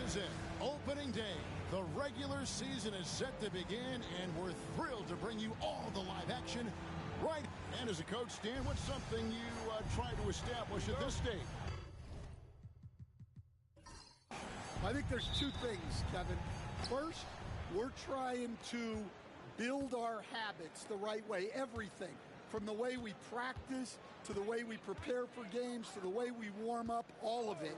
is it. Opening day. The regular season is set to begin, and we're thrilled to bring you all the live action. Right. And as a coach, Stan, what's something you try to establish at this stage? I think there's two things, Kevin. First, we're trying to build our habits the right way. Everything from the way we practice to the way we prepare for games to the way we warm up, all of it.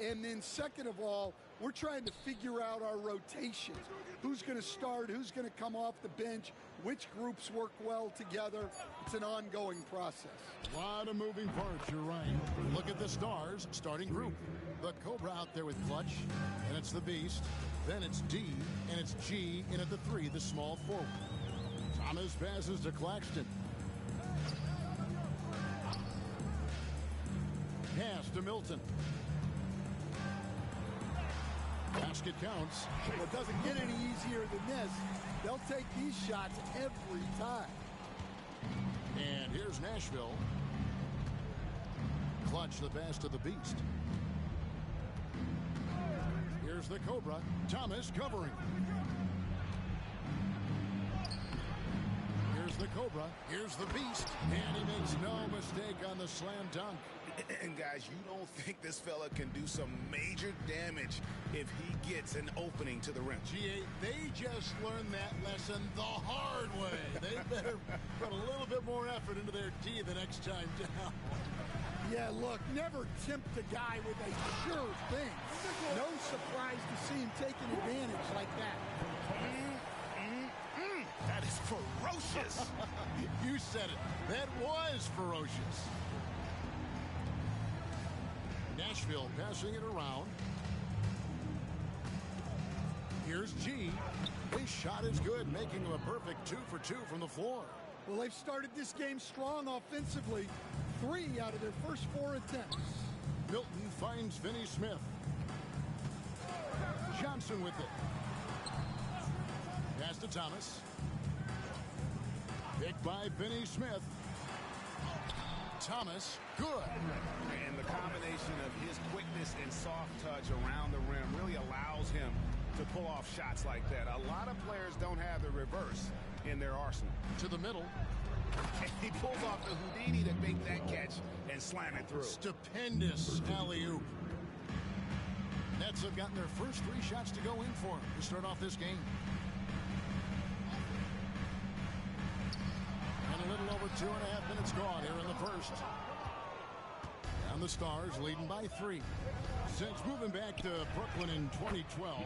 And then second of all, we're trying to figure out our rotations. Who's going to start? Who's going to come off the bench? Which groups work well together? It's an ongoing process. A lot of moving parts, you're right. Look at the Stars starting group. The Cobra out there with Clutch, and it's the Beast. Then it's D, and it's G, and at the 3, the small forward. Thomas passes to Claxton. Pass to Milton. Basket counts. Well, it doesn't get any easier than this. They'll take these shots every time. And here's Nashville. Clutch the pass to the Beast. Here's the Cobra. Thomas covering. Here's the Cobra. Here's the Beast. And he makes no mistake on the slam dunk. And guys, you don't think this fella can do some major damage if he gets an opening to the rim. G8, they just learned that lesson the hard way. They better put a little bit more effort into their D the next time down. Yeah, look, never tempt a guy with a sure thing. No surprise to see him taking advantage like that. That is ferocious. You said it. That was ferocious. Nashville passing it around. Here's G. His shot is good, making him a perfect 2 for 2 from the floor. Well, they've started this game strong offensively. 3 out of their first 4 attempts. Milton finds Finney Smith. Johnson with it. Pass to Thomas. Picked by Finney Smith. Thomas, good. And the combination of his quickness and soft touch around the rim really allows him to pull off shots like that. A lot of players don't have the reverse in their arsenal. To the middle. And he pulls off the Houdini to make that catch and slam it through. Stupendous alley-oop. Nets have gotten their first 3 shots to go in for him to start off this game. And a little over 2.5 minutes gone here in the first. And the Stars leading by 3. Since moving back to Brooklyn in 2012,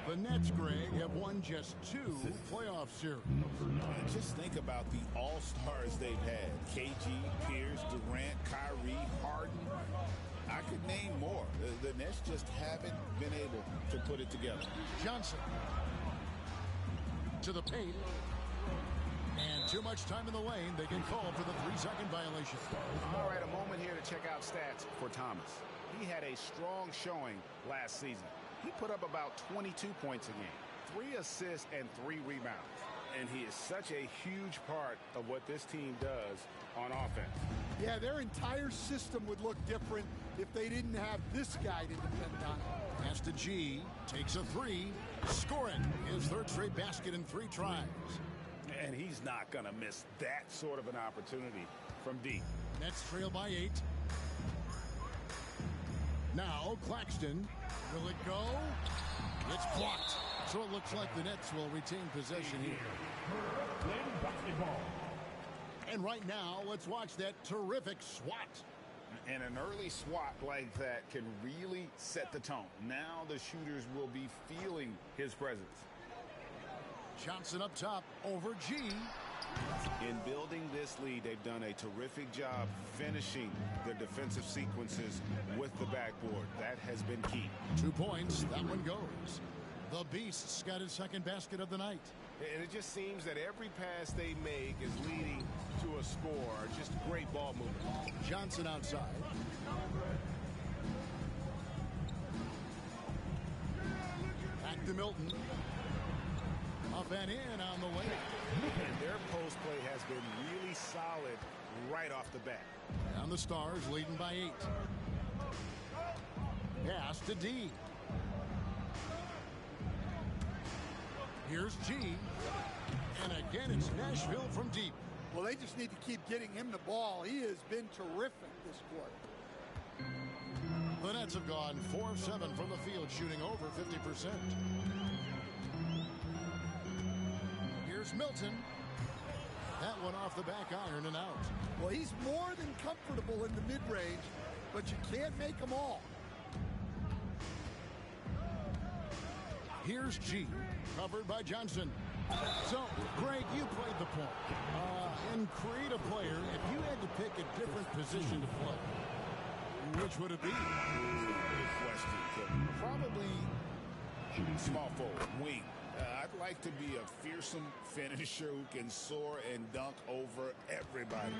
the Nets, Greg, have won just 2 playoff series. Just think about the all-stars they've had. KG, Pierce, Durant, Kyrie, Harden. I could name more. The Nets just haven't been able to put it together. Johnson to the paint. And too much time in the lane. They get called for the 3-second violation. All right, a moment here to check out stats for Thomas. He had a strong showing last season. He put up about 22 points a game, 3 assists and 3 rebounds. And he is such a huge part of what this team does on offense. Yeah, their entire system would look different if they didn't have this guy to depend on. Pass to G, takes a 3, scoring his 3rd straight basket in 3 tries. And he's not going to miss that sort of an opportunity from deep. Nets trail by 8. Now Claxton. Will it go? It's blocked. So it looks like the Nets will retain possession here. And right now, let's watch that terrific swat. And an early swat like that can really set the tone. Now the shooters will be feeling his presence. Johnson up top over G. In building this lead, they've done a terrific job finishing their defensive sequences with the backboard. That has been key. 2 points. That one goes. The Beast's got his 2nd basket of the night. And it just seems that every pass they make is leading to a score. Just great ball movement. Johnson outside. Back to Milton. Up and in on the way. And their post play has been really solid right off the bat. And the Stars leading by 8. Pass to D. Here's G. And again, it's Nashville from deep. Well, they just need to keep getting him the ball. He has been terrific this quarter. The Nets have gone 4 of 7 from the field, shooting over 50%. Here's Milton. That one off the back iron and out. Well, he's more than comfortable in the mid-range, but you can't make them all. Here's G, covered by Johnson. So, Greg, you played the point. And create a player, if you had to pick a different position to play, which would it be? Good question. Probably small forward, wing. I'd like to be a fearsome finisher who can soar and dunk over everybody.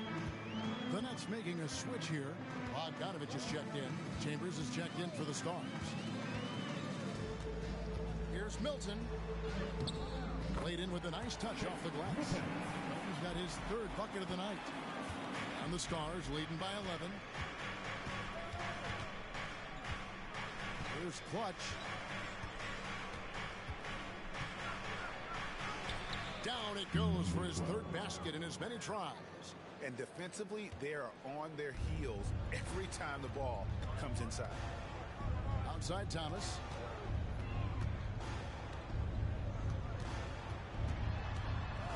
The Nets making a switch here. Bogdanovich is checked in. Chambers is checked in for the Stars. Here's Milton. Played in with a nice touch off the glass. Milton's got his third bucket of the night. And the Stars leading by 11. Here's Clutch. Down it goes for his third basket in as many tries. And defensively, they are on their heels every time the ball comes inside. Outside Thomas.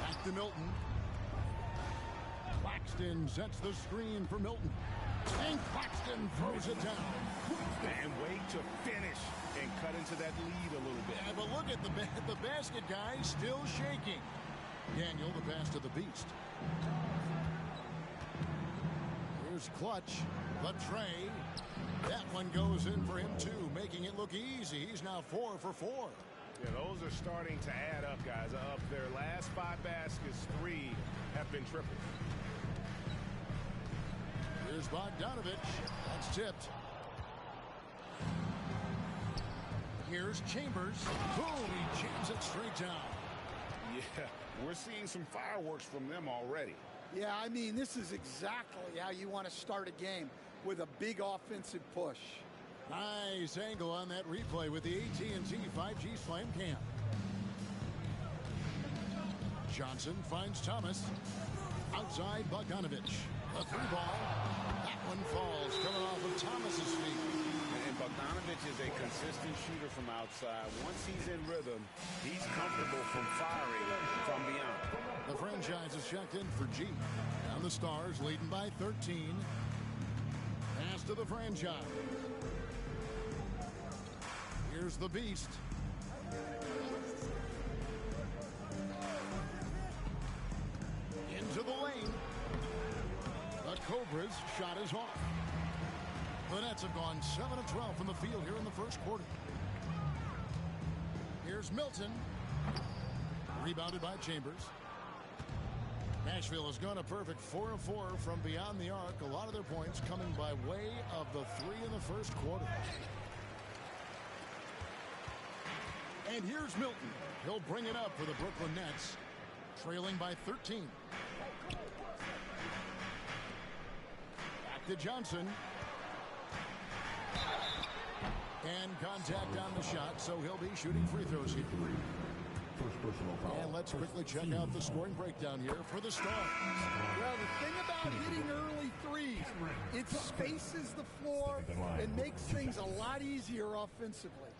Back to Milton. Claxton sets the screen for Milton. And Claxton throws it down. And wait to finish and cut into that lead a little bit. Yeah, but look at the basket guy still shaking. Daniel, the pass to the Beast. Here's Clutch. The tray. That one goes in for him, too, making it look easy. He's now 4 for 4. Yeah, those are starting to add up, guys. Up their last 5 baskets, 3 have been triples. Here's Bogdanovich. That's tipped. Here's Chambers. Boom, he jams it straight down. Yeah, we're seeing some fireworks from them already. Yeah, I mean, this is exactly how you want to start a game, with a big offensive push. Nice angle on that replay with the AT&T 5G Slam Cam. Johnson finds Thomas. Outside Bogdanovich. A 3-ball. That one falls, coming off of Thomas's feet. And Bogdanovich is a consistent shooter from outside. Once he's in rhythm, he's comfortable from firing from beyond. The franchise is checked in for G. And the Stars leading by 13. Pass to the franchise. Here's the Beast. Into the lane. The Cobras shot is off. The Nets have gone 7 of 12 from the field here in the first quarter. Here's Milton. Rebounded by Chambers. Nashville has gone a perfect 4 of 4 from beyond the arc. A lot of their points coming by way of the 3 in the first quarter. And here's Milton. He'll bring it up for the Brooklyn Nets, trailing by 13. Back to Johnson. And contact on the shot, so he'll be shooting free throws here. And let's quickly check out the scoring breakdown here for the Stars. Well, the thing about hitting early threes, it spaces the floor and makes things a lot easier offensively.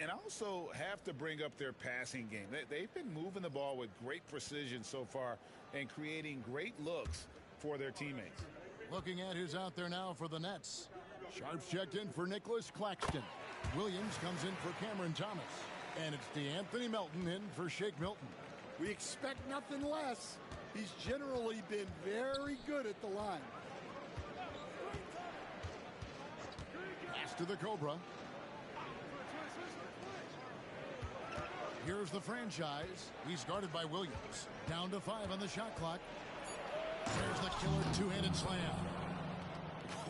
And also have to bring up their passing game. They've been moving the ball with great precision so far and creating great looks for their teammates. Looking at who's out there now for the Nets. Sharps checked in for Nicholas Claxton. Williams comes in for Cameron Thomas. And it's DeAnthony Melton in for Shake Milton. We expect nothing less. He's generally been very good at the line. Pass to the Cobra. Here's the franchise. He's guarded by Williams. Down to 5 on the shot clock. There's the killer two-handed slam.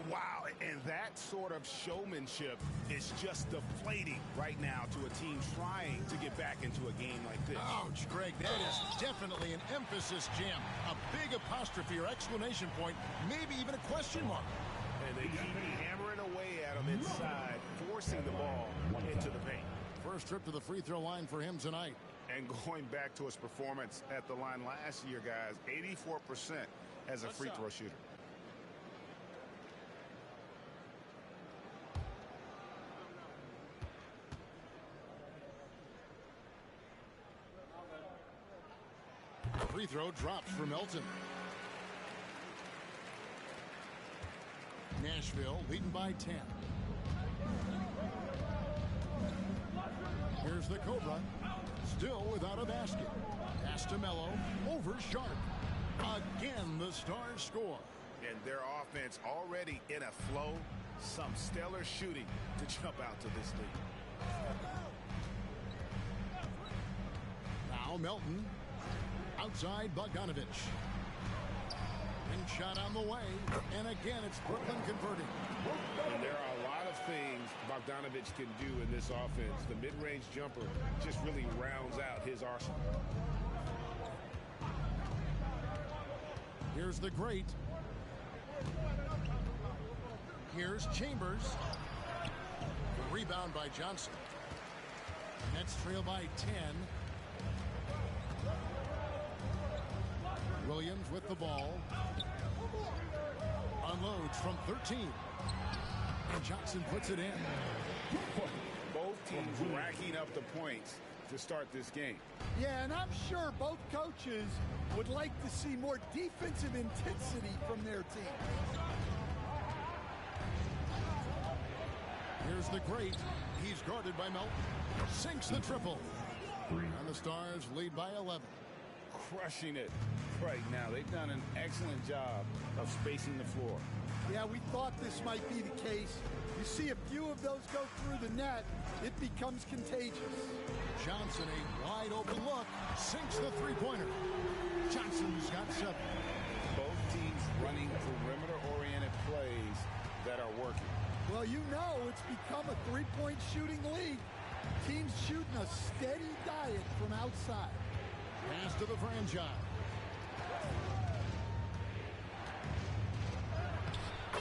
Wow, and that sort of showmanship is just deflating right now to a team trying to get back into a game like this. Ouch, Greg, that is definitely an emphasis jam. A big apostrophe or exclamation point, maybe even a question mark. And they keep hammering away at him inside, forcing the ball into the paint. first trip to the free throw line for him tonight. And going back to his performance at the line last year, guys, 84% as a free throw shooter. Free throw drops for Melton. Nashville leading by 10. Here's the Cobra. Still without a basket. Pass to Mello. Over Sharp. Again, the Stars score. And their offense already in a flow. Some stellar shooting to jump out to this lead. Now Melton. Outside Bogdanovich. And shot on the way. And again, it's Brooklyn converting. And there are a lot of things Bogdanovich can do in this offense. The mid-range jumper just really rounds out his arsenal. Here's the great. Here's Chambers. Rebound by Johnson. Nets trail by 10. Williams with the ball. Unloads from 13. And Johnson puts it in. Both teams racking up the points to start this game. Yeah, and I'm sure both coaches would like to see more defensive intensity from their team. Here's the great. He's guarded by Melton. Sinks the triple. And the Stars lead by 11. Crushing it right now. They've done an excellent job of spacing the floor. Yeah, we thought this might be the case. You see a few of those go through the net, it becomes contagious. Johnson, a wide open look, sinks the three-pointer. Johnson's got 7. Both teams running perimeter-oriented plays that are working. Well, you know it's become a three-point shooting league. Teams shooting a steady diet from outside. Pass to the franchise.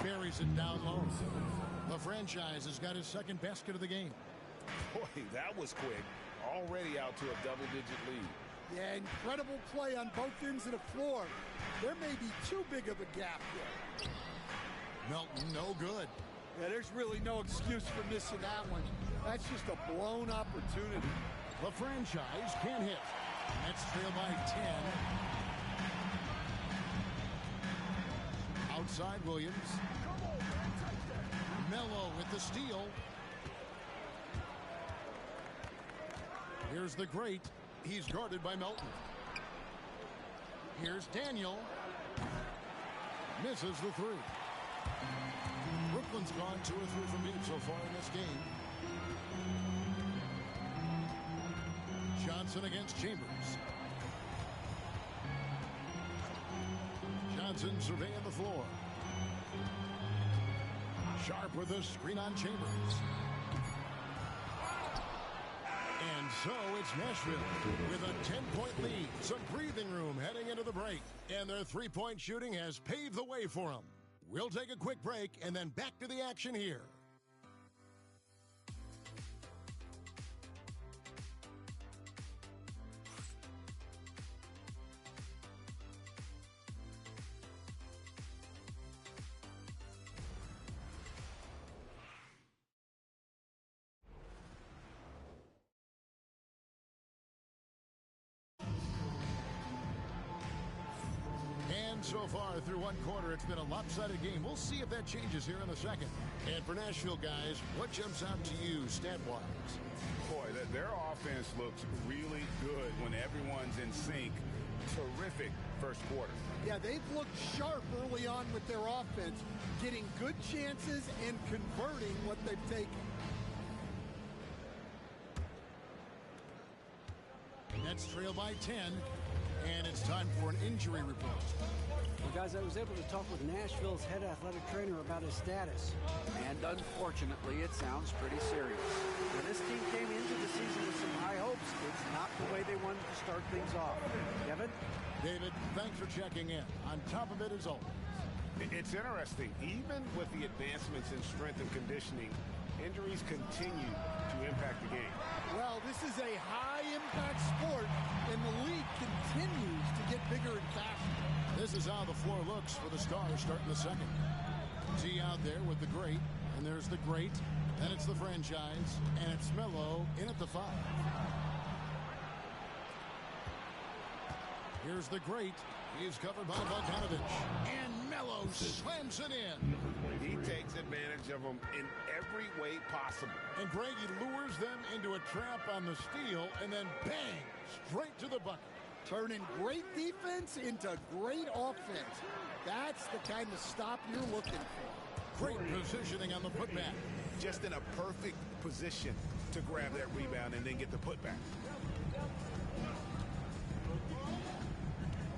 Buries it down low. The franchise has got his second basket of the game. Boy, that was quick. Already out to a double-digit lead. Yeah, incredible play on both ends of the floor. There may be too big of a gap there. Melton, no good. Yeah, there's really no excuse for missing that one. That's just a blown opportunity. The franchise can't hit. Nets trail by 10. Outside Williams. Mello with the steal. Here's the great. He's guarded by Melton. Here's Daniel. Misses the 3. Brooklyn's gone 2 or 3 from deep so far in this game. Johnson against Chambers. Johnson surveying the floor. Sharp with a screen on Chambers. And so it's Nashville with a 10-point lead. Some breathing room heading into the break. And their three-point shooting has paved the way for them. We'll take a quick break and then back to the action here. So far through one quarter, it's been a lopsided game. We'll see if that changes here in the second. And for Nashville, guys, what jumps out to you stat-wise? Boy, their offense looks really good when everyone's in sync. Terrific first quarter. Yeah, they've looked sharp early on with their offense, getting good chances and converting what they've taken. Nets trail by 10, and it's time for an injury report. Well, guys, I was able to talk with Nashville's head athletic trainer about his status. And unfortunately, it sounds pretty serious. Now, this team came into the season with some high hopes. It's not the way they wanted to start things off. Kevin? David, thanks for checking in. On top of it as always. It's interesting. Even with the advancements in strength and conditioning, Injuries continue to impact the game. Well, this is a high-impact sport, and the league continues to get bigger and faster. This is how the floor looks for the Stars starting the second. G out there with the great, and there's the great. Then it's the franchise, and it's Melo in at the 5. Here's the great. He's covered by Bogdanovich. And Melo slams it in. He takes advantage of them in every way possible. And Greg, he lures them into a trap on the steal, and then bang, straight to the bucket. Turning great defense into great offense. That's the kind of stop you're looking for. Great positioning on the putback. Just in a perfect position to grab that rebound and then get the putback.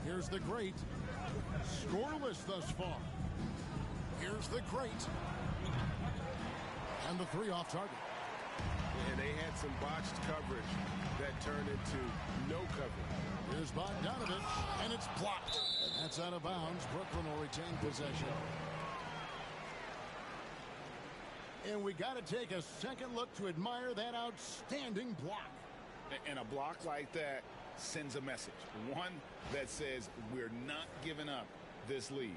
Here's the great. Scoreless thus far. Here's the great. And the 3 off target. And they had some botched coverage that turned into no coverage. Here's Bogdanovich, and it's blocked. That's out of bounds. Brooklyn will retain possession. And we got to take a second look to admire that outstanding block. And a block like that sends a message. One that says we're not giving up this lead.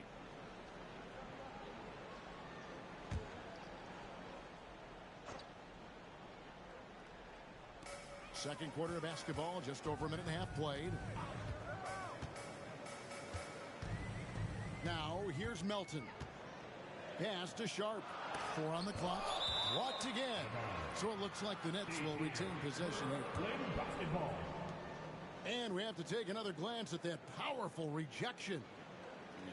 Second quarter of basketball, just over a minute and a half played. Now, here's Melton. Pass to Sharp. 4 on the clock. Blocked again. So it looks like the Nets will retain possession here. And we have to take another glance at that powerful rejection.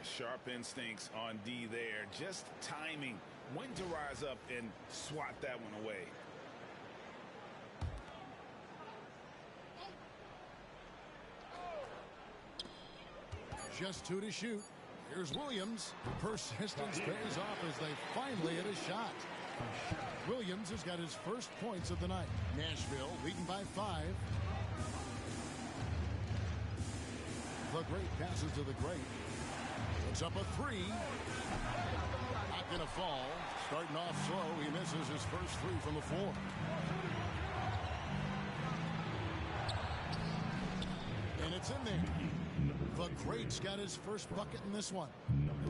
Sharp instincts on D there. Just timing when to rise up and swat that one away. Just 2 to shoot. Here's Williams. Persistence pays off as they finally hit a shot. Williams has got his first points of the night. Nashville leading by 5. The great passes to the great. It's up a 3. Not going to fall. Starting off slow. He misses his first 3 from the floor. And it's in there. The great's got his first bucket in this one.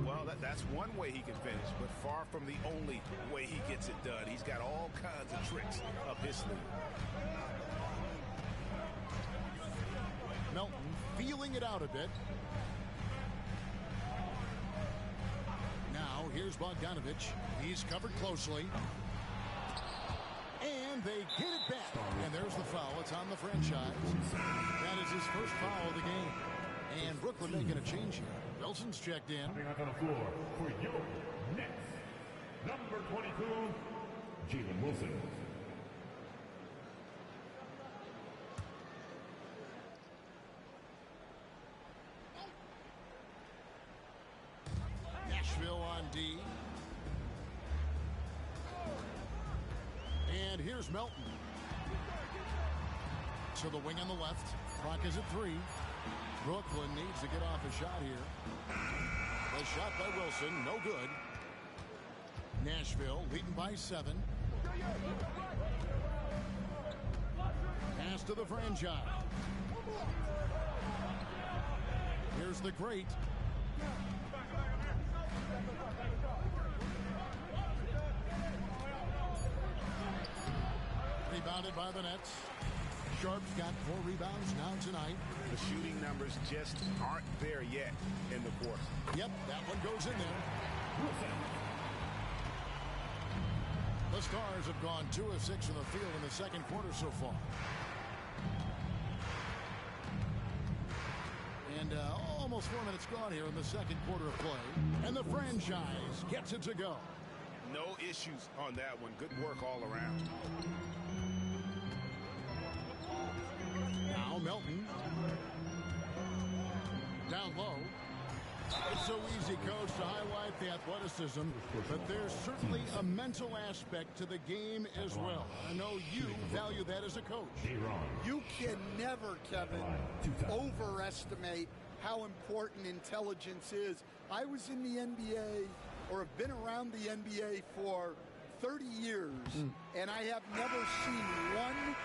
Well, that's one way he can finish, but far from the only way he gets it done. He's got all kinds of tricks up his sleeve. Melton feeling it out a bit. Now, here's Bogdanovich. He's covered closely. And they get it back. And there's the foul. It's on the franchise. That is his first foul of the game. And Brooklyn making a change here. Wilson's checked in. Coming out on the floor for your Nets, number 22, Jalen Wilson. Nashville on D. And here's Melton. To the wing on the left. Clock is at 3. Brooklyn needs to get off a shot here. The shot by Wilson, no good. Nashville leading by 7. Pass to the franchise. Here's the great. Rebounded by the Nets. Sharp's got 4 rebounds now tonight. The shooting numbers just aren't there yet in the fourth. Yep, that one goes in there. The Stars have gone 2 of 6 in the field in the second quarter so far. And almost 4 minutes gone here in the second quarter of play. And the franchise gets it to go. No issues on that one. Good work all around. Now Melton. Down low. It's so easy, Coach, to highlight the athleticism, but there's certainly a mental aspect to the game as well. I know you value that as a coach. You can never, Kevin, overestimate how important intelligence is. I was in the NBA, or have been around the NBA for 30 years, and I have never seen one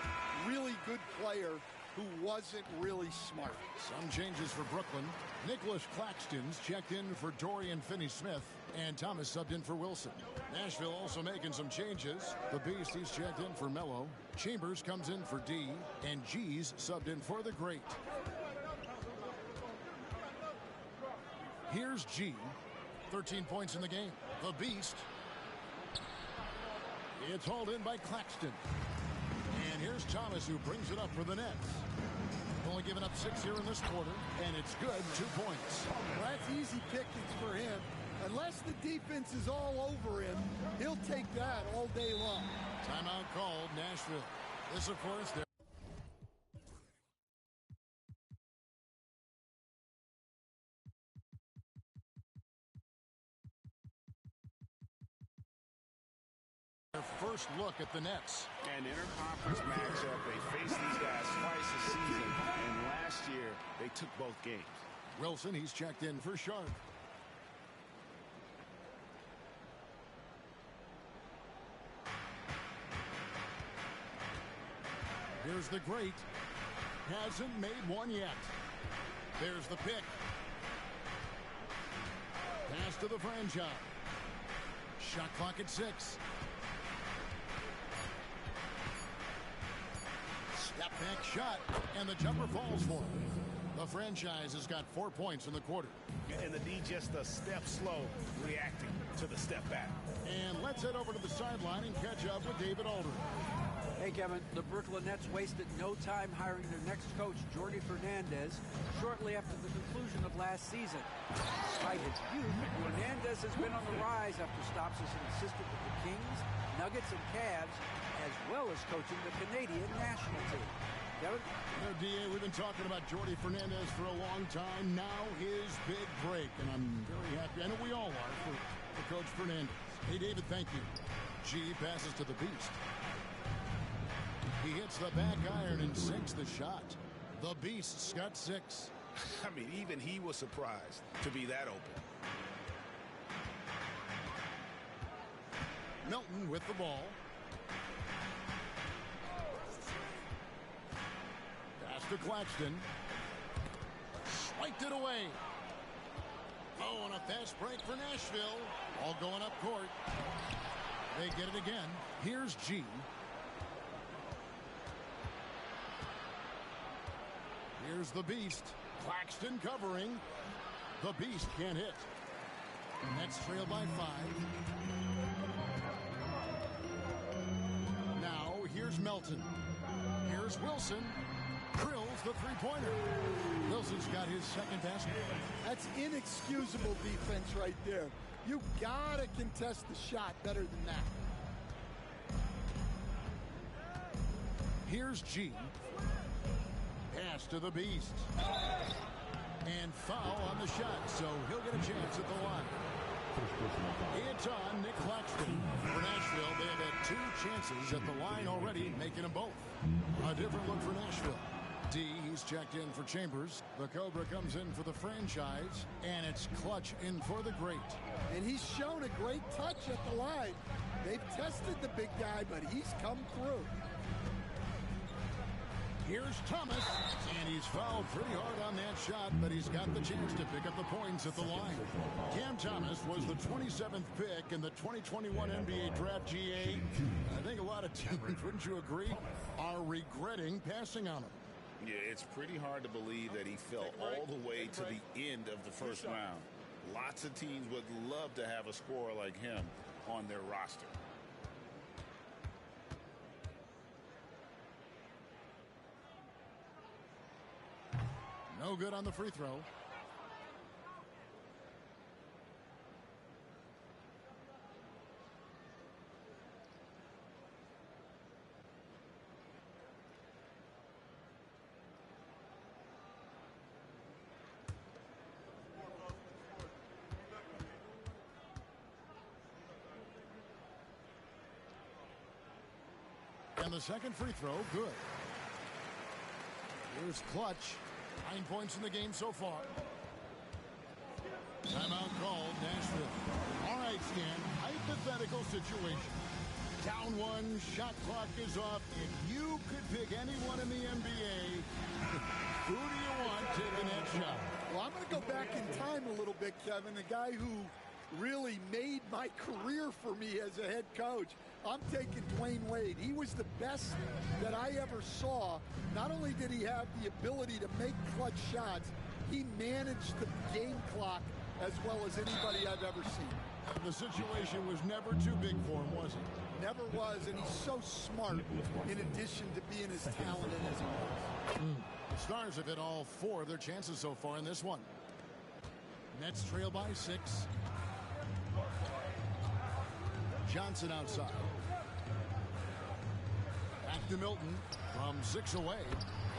really good player who wasn't really smart. Some changes for Brooklyn. Nicholas Claxton's checked in for Dorian Finney-Smith, and Thomas subbed in for Wilson. Nashville also making some changes. The Beast, he's checked in for Melo. Chambers comes in for D, and G's subbed in for the Great. Here's G. 13 points in the game. The Beast. It's hauled in by Claxton. And here's Thomas, who brings it up for the Nets. Only given up 6 here in this quarter, and it's good, 2 points. Well, that's easy pickings for him. Unless the defense is all over him, he'll take that all day long. Timeout called, Nashville. This, of course, their first look at the Nets. An interconference matchup. They faced these guys twice this season, and last year they took both games. Wilson, he's checked in for Sharp. Here's the Great. Hasn't made one yet. There's the pick. Pass to the franchise. Shot clock at 6. Step back shot, and the jumper falls for him. The franchise has got 4 points in the quarter. And the D just a step slow, reacting to the step back. And let's head over to the sideline and catch up with David Aldridge. Hey, Kevin, the Brooklyn Nets wasted no time hiring their next coach, Jordi Fernandez, shortly after the conclusion of last season. Despite his youth, Fernandez has been on the rise after stops as an assistant with the Kings, Nuggets, and Cavs, as well as coaching the Canadian national team. Kevin? You know, D.A., we've been talking about Jordi Fernandez for a long time. Now his big break, and I'm very happy. I know we all are for Coach Fernandez. Hey, David, thank you. G passes to the Beast. He hits the back iron and sinks the shot. The Beast's got 6. I mean, even he was surprised to be that open. Milton with the ball. Pass to Claxton. Swiped it away. Oh, and a fast break for Nashville. All going up court. They get it again. Here's G. Here's the Beast. Claxton covering. The Beast can't hit. Nets trail by 5. Now here's Melton. Here's Wilson. Drills the three-pointer. Wilson's got his second basket. That's inexcusable defense right there. You gotta contest the shot better than that. Here's G. Pass to the Beast. And foul on the shot, so he'll get a chance at the line. It's on Nick Claxton. For Nashville, they have had 2 chances at the line already, making them both. A different look for Nashville. D, he's checked in for Chambers. The Cobra comes in for the franchise, and it's Clutch in for the Great. And he's shown a great touch at the line. They've tested the big guy, but he's come through. Here's Thomas, and he's fouled pretty hard on that shot, but he's got the chance to pick up the points at the line. Cam Thomas was the 27th pick in the 2021 NBA Draft. GA. I think a lot of teams, wouldn't you agree, are regretting passing on him. Yeah, it's pretty hard to believe that he fell all the way to the end of the first round. Lots of teams would love to have a scorer like him on their roster. No good on the free throw. And the second free throw, good. Here's Clutch. 9 points in the game so far. Timeout called, Nashville. All right, Stan, hypothetical situation. Down one, shot clock is off. If you could pick anyone in the NBA, who do you want taking that shot? Well, I'm going to go back in time a little bit, Kevin. The guy who really made my career for me as a head coach. I'm taking Dwayne Wade. He was the best that I ever saw. Not only did he have the ability to make clutch shots, he managed the game clock as well as anybody I've ever seen. The situation was never too big for him, was it? Never was, and he's so smart in addition to being as talented as he was. The Stars have hit all 4 of their chances so far in this one. Nets trail by 6. Johnson outside. Back to Milton from 6 away.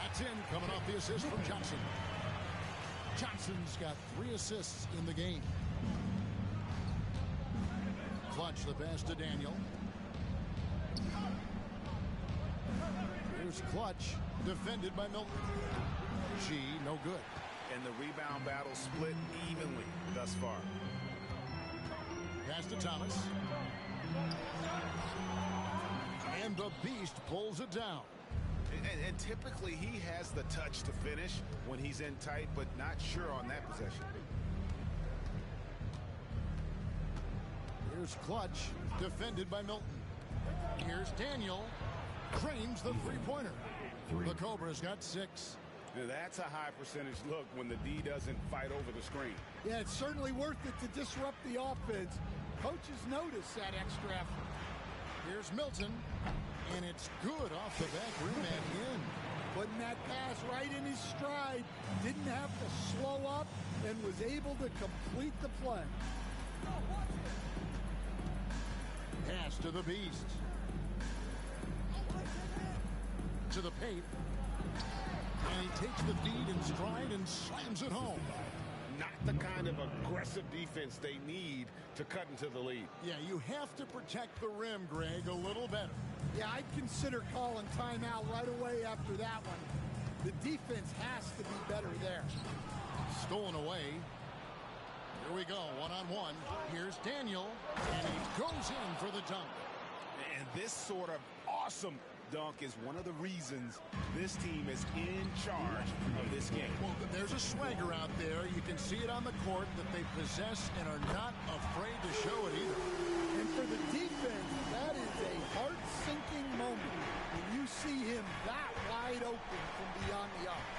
That's in, coming off the assist from Johnson. Johnson's got 3 assists in the game. Clutch the pass to Daniel. Here's Clutch, defended by Milton. G, no good. And the rebound battle split evenly thus far. Pass to Thomas. And the Beast pulls it down. And typically he has the touch to finish when he's in tight, but not sure on that possession. Here's Clutch, defended by Milton. Here's Daniel. Cranes the three-pointer. The Cobra's got 6. Now that's a high percentage look when the D doesn't fight over the screen. Yeah, it's certainly worth it to disrupt the offense. Coaches notice that extra effort. Here's Milton, and it's good off the back rim and in. Putting that pass right in his stride. Didn't have to slow up and was able to complete the play. Pass to the Beast. To the paint. And he takes the feed in stride and slams it home. Not the kind of aggressive defense they need to cut into the lead. Yeah, you have to protect the rim, Greg, a little better. Yeah, I'd consider calling timeout right away after that one. The defense has to be better there. Stolen away. Here we go, one-on-one. Here's Daniel, and he goes in for the dunk. And this sort of awesome dunk is one of the reasons this team is in charge of this game. Well, there's a swagger out there. You can see it on the court that they possess and are not afraid to show it either. And for the defense, that is a heart-sinking moment when you see him that wide open from beyond the arc.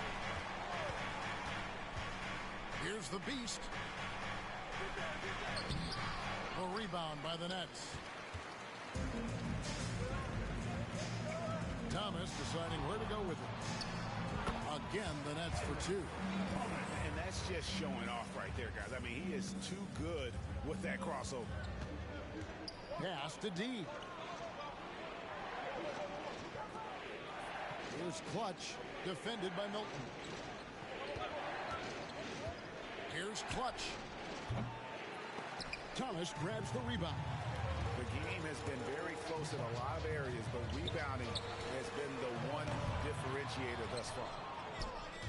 Here's the Beast. A rebound by the Nets. Thomas deciding where to go with it. Again, the Nets for 2. And that's just showing off right there, guys. I mean, he is too good with that crossover. Pass to D. Here's Clutch, defended by Milton. Here's Clutch. Thomas grabs the rebound. The game has been very close in a lot of areas, but rebounding has been the one differentiator thus far.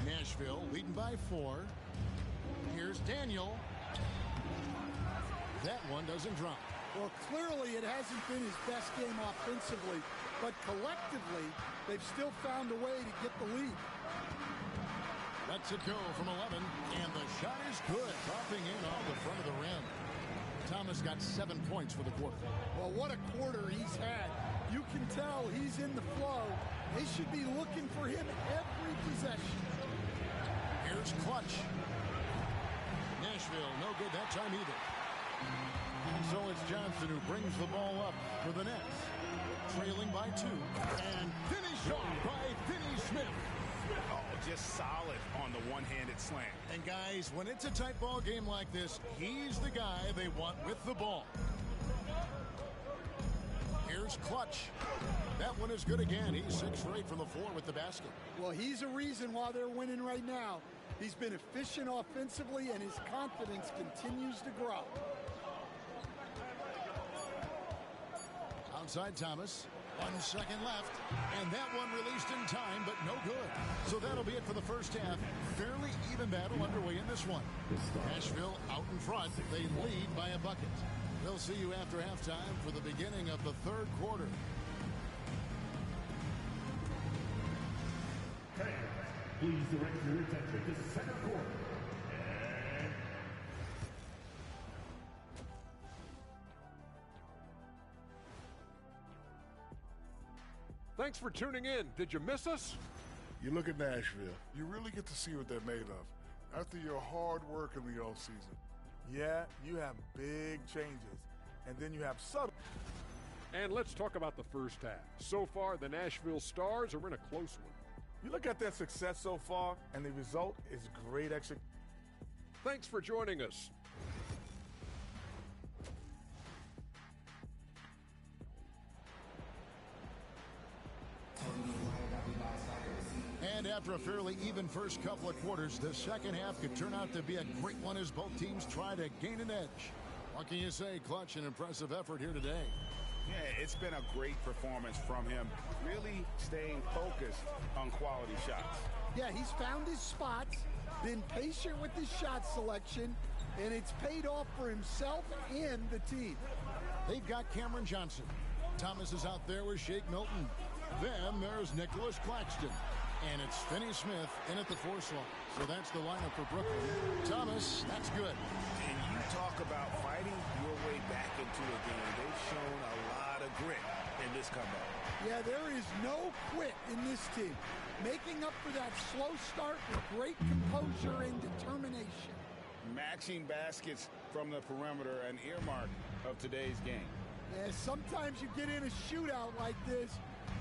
Nashville leading by 4. Here's Daniel. That one doesn't drop. Well, clearly it hasn't been his best game offensively, but collectively, they've still found a way to get the lead. Lets it go from 11, and the shot is good, dropping in off the front of the rim. Thomas got 7 points for the quarter. Well, what a quarter he's had. You can tell he's in the flow. They should be looking for him every possession. Here's Clutch. Nashville, no good that time either. And so it's Johnson who brings the ball up for the Nets. Trailing by 2. And finished off by Finney-Smith. Oh, just solid on the one-handed slam. And guys, when it's a tight ball game like this, he's the guy they want with the ball. Here's Clutch. That one is good again. He's 6 straight from the floor with the basket. Well, he's a reason why they're winning right now. He's been efficient offensively, and his confidence continues to grow. Outside Thomas. 1 second left, and that one released in time, but no good. So that'll be it for the first half. Fairly even battle underway in this one. Nashville out in front. They lead by a bucket. We'll see you after halftime for the beginning of the third quarter. Fans, please direct your attention to second quarter. Thanks for tuning in. Did you miss us? You look at Nashville, you really get to see what they're made of. After your hard work in the offseason, yeah, you have big changes, and then you have subtle. And let's talk about the first half. So far, the Nashville Stars are in a close one. You look at their success so far, and the result is great execution. Thanks for joining us. And after a fairly even first couple of quarters, the second half could turn out to be a great one as both teams try to gain an edge. What can you say? Clutch and impressive effort here today. Yeah, it's been a great performance from him, really staying focused on quality shots. Yeah, he's found his spots, been patient with his shot selection, and it's paid off for himself and the team. They've got Cameron Johnson. Thomas is out there with Shake Milton. Then there's Nicholas Claxton. And it's Finney Smith in at the four slot. So that's the lineup for Brooklyn. Thomas, that's good. And you talk about fighting your way back into a game. They've shown a lot of grit in this comeback. Yeah, there is no quit in this team. Making up for that slow start with great composure and determination. Matching baskets from the perimeter, an earmark of today's game. Yeah, sometimes you get in a shootout like this,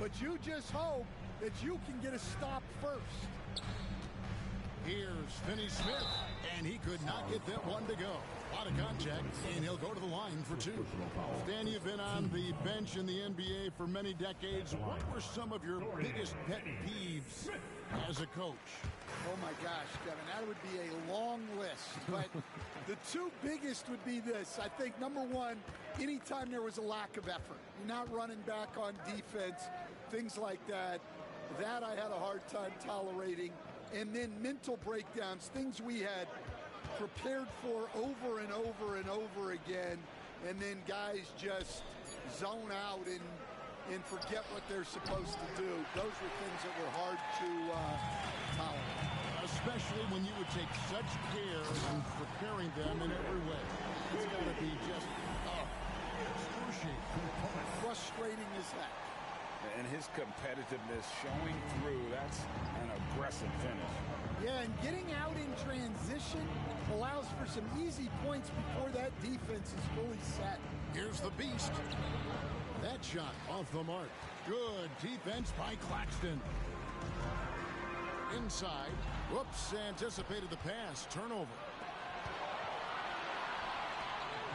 but you just hope that you can get a stop first. Here's Finney Smith, and he could not get that one to go. A lot of contact, and he'll go to the line for two. Stan, you've been on the bench in the NBA for many decades. What were some of your biggest pet peeves as a coach? Oh my gosh, Kevin, that would be a long list. But the two biggest would be this. I think, number one, anytime there was a lack of effort. You're not running back on defense, things like that. That I had a hard time tolerating. And then mental breakdowns, things we had prepared for over and over and over again. And then guys just zone out and forget what they're supposed to do. Those were things that were hard to tolerate. Especially when you would take such care in preparing them in every way. It's got to be just excruciating. Frustrating as heck. And his competitiveness showing through. That's an aggressive finish. Yeah, and getting out in transition allows for some easy points before that defense is fully set. Here's the beast. That shot off the mark. Good defense by Claxton. Inside. Whoops, anticipated the pass. Turnover.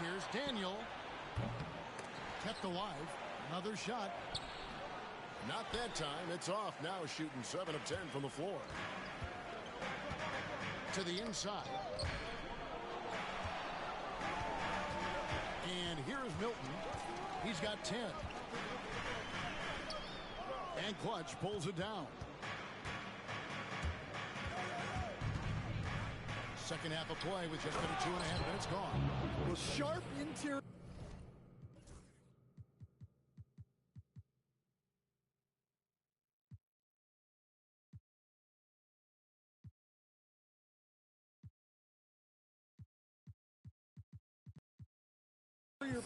Here's Daniel. Kept alive. Another shot. Not that time. It's off now, shooting 7 of 10 from the floor. To the inside. And here's Milton. He's got 10. And Clutch pulls it down. Second half of play with just under 2.5 minutes gone. Well, sharp interior.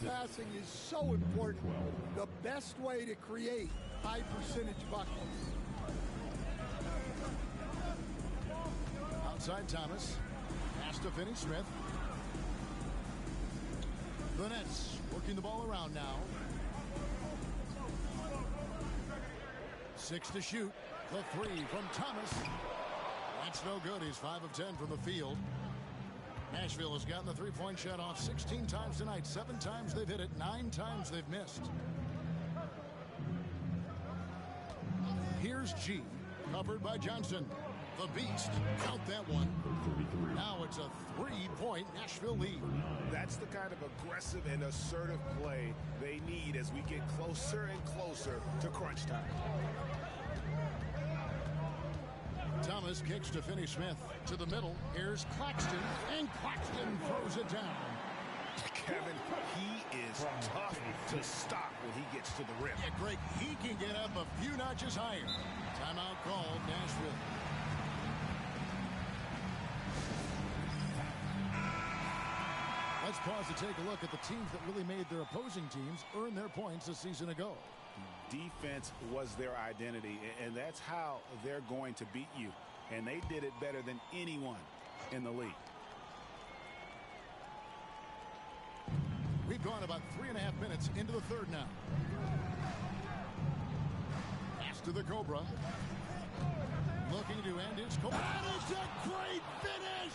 Passing is so important. The best way to create high percentage buckets. Outside Thomas. Pass to Finney Smith. The Nets working the ball around now. 6 to shoot. The 3 from Thomas. That's no good. He's 5 of 10 from the field. Nashville has gotten the three-point shot off 16 times tonight. 7 times they've hit it. 9 times they've missed. Here's G. Covered by Johnson. The Beast. Count that one. Now it's a 3-point Nashville lead. That's the kind of aggressive and assertive play they need as we get closer and closer to crunch time. Thomas kicks to Finney Smith. To the middle. Here's Claxton. And Claxton throws it down. Kevin, he is tough to stop when he gets to the rim. Yeah, Greg, he can get up a few notches higher. Timeout called, Nashville. Let's pause to take a look at the teams that really made their opposing teams earn their points a season ago. Defense was their identity, and that's how they're going to beat you. And they did it better than anyone in the league. We've gone about 3.5 minutes into the third now. Pass to the Cobra. Looking to end his Cobra. That is a great finish!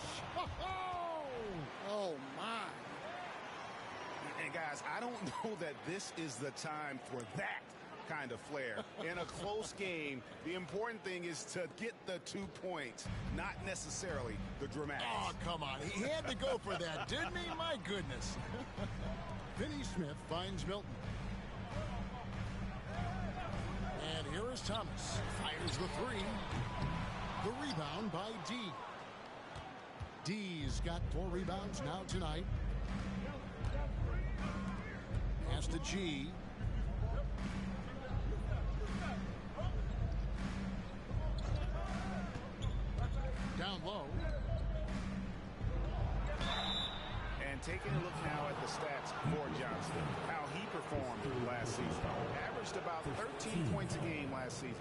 Oh, my. And, guys, I don't know that this is the time for that kind of flair. In a close game, the important thing is to get the 2 points, not necessarily the dramatics. Oh, come on. He had to go for that, didn't he? My goodness. Finney Smith finds Milton. And here is Thomas. Fires the three. The rebound by D. D's got 4 rebounds now tonight. Pass to G. Down low. And taking a look now at the stats for Johnston, how he performed last season. Averaged about 13 points a game last season,